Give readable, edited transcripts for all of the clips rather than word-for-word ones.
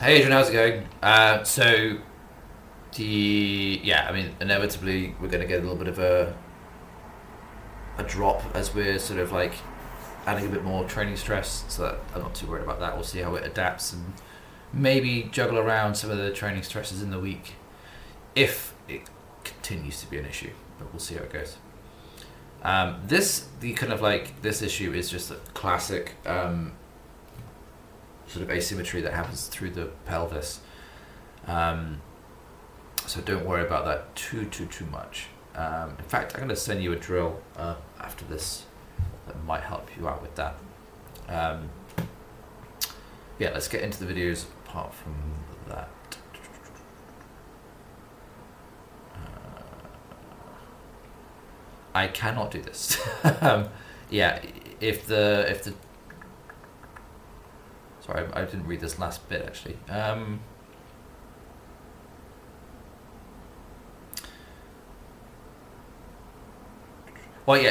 Hey Adrian, how's it going? I mean, inevitably we're going to get a little bit of a drop as we're sort of like adding a bit more training stress. So that I'm not too worried about that. We'll see how it adapts and maybe juggle around some of the training stresses in the week if it continues to be an issue. But we'll see how it goes. This issue is just a classic sort of asymmetry that happens through the pelvis. So don't worry about that too much. In fact, I'm going to send you a drill after this that might help you out with that. Let's get into the videos apart from that. I cannot do this. If the sorry, I didn't read this last bit actually.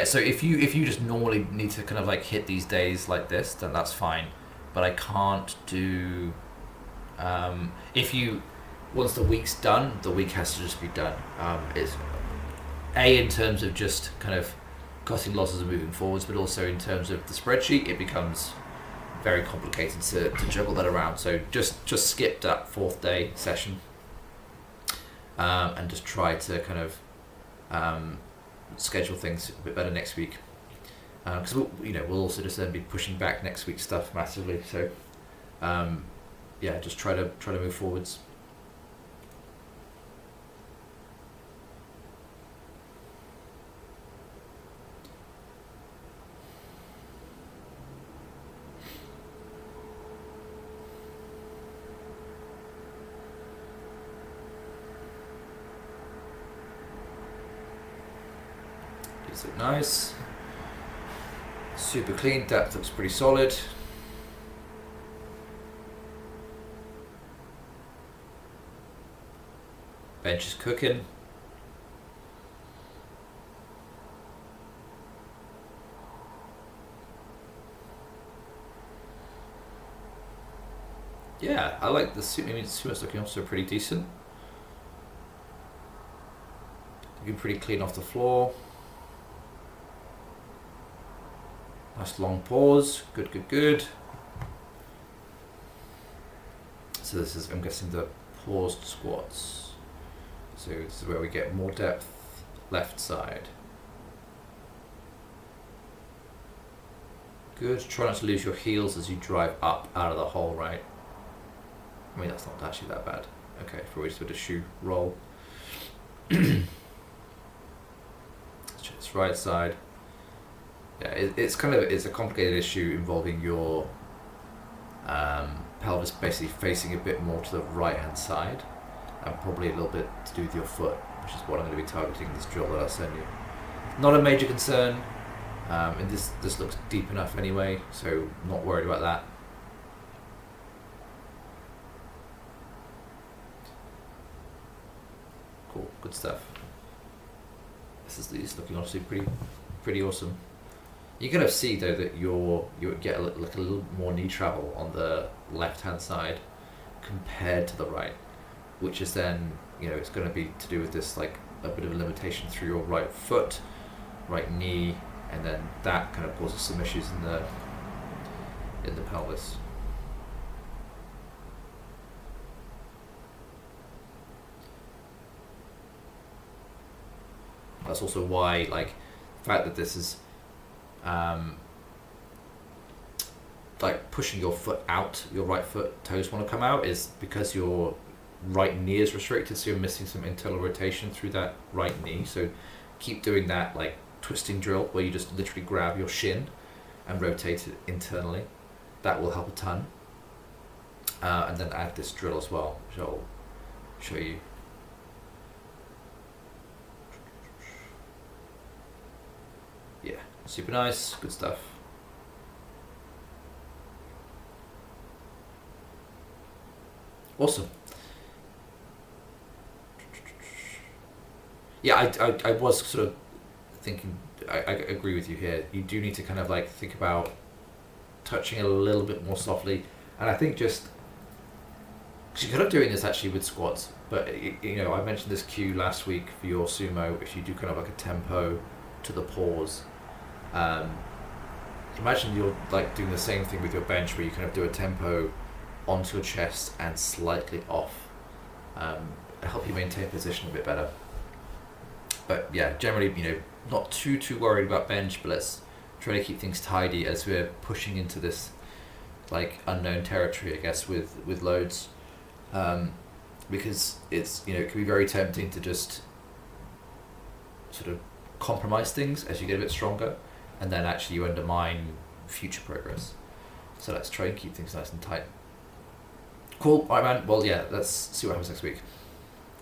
So if you just normally need to kind of like hit these days like this, then that's fine. But I can't do. If you once the week's done, the week has to just be done. It's in terms of just kind of cutting losses and moving forwards, but also in terms of the spreadsheet, it becomes very complicated to juggle that around. So just skip that fourth day session and just try to kind of schedule things a bit better next week. Because we'll also just then be pushing back next week's stuff massively. So just try to move forwards. These look nice. Super clean, depth looks pretty solid. Bench is cooking. Yeah, I like the suit. I mean, the suit's looking also pretty decent. Looking pretty clean off the floor. Nice long pause. Good. So this is, I'm guessing, the paused squats. So this is where we get more depth, left side. Good. Try not to lose your heels as you drive up out of the hole, right? I mean, that's not actually that bad. Okay, probably just a bit of shoe roll. Let's check this right side. Yeah, it's a complicated issue involving your pelvis basically facing a bit more to the right hand side, and probably a little bit to do with your foot, which is what I'm going to be targeting in this drill that I'll send you. Not a major concern, and this looks deep enough anyway, so not worried about that. Cool, good stuff. This is looking obviously pretty awesome. You're gonna see though that you get a little more knee travel on the left hand side compared to the right, which is then it's going to be to do with this like a bit of a limitation through your right foot, right knee, and then that kind of causes some issues in the pelvis. That's also why like the fact that this is like pushing your foot out, your right foot toes want to come out, is because your right knee is restricted, so you're missing some internal rotation through that right knee. So keep doing that like twisting drill where you just literally grab your shin and rotate it internally. That will help a ton. And then add this drill as well, which I'll show you. Yeah, super nice, good stuff. Awesome. Yeah, I was sort of thinking, I agree with you here. You do need to kind of like think about touching a little bit more softly. And I think just So you could have doing this actually with squats, but I mentioned this cue last week for your sumo. If you do kind of like a tempo to the pause, um, imagine you're like doing the same thing with your bench, where you kind of do a tempo onto your chest and slightly off. Help you maintain position a bit better. But yeah, generally, not too worried about bench, but let's try to keep things tidy as we're pushing into this like unknown territory, I guess, with loads. Because it's it can be very tempting to just sort of compromise things as you get a bit stronger, and then actually you undermine future progress. So let's try and keep things nice and tight. Cool. Alright, man. Well, yeah, let's see what happens next week.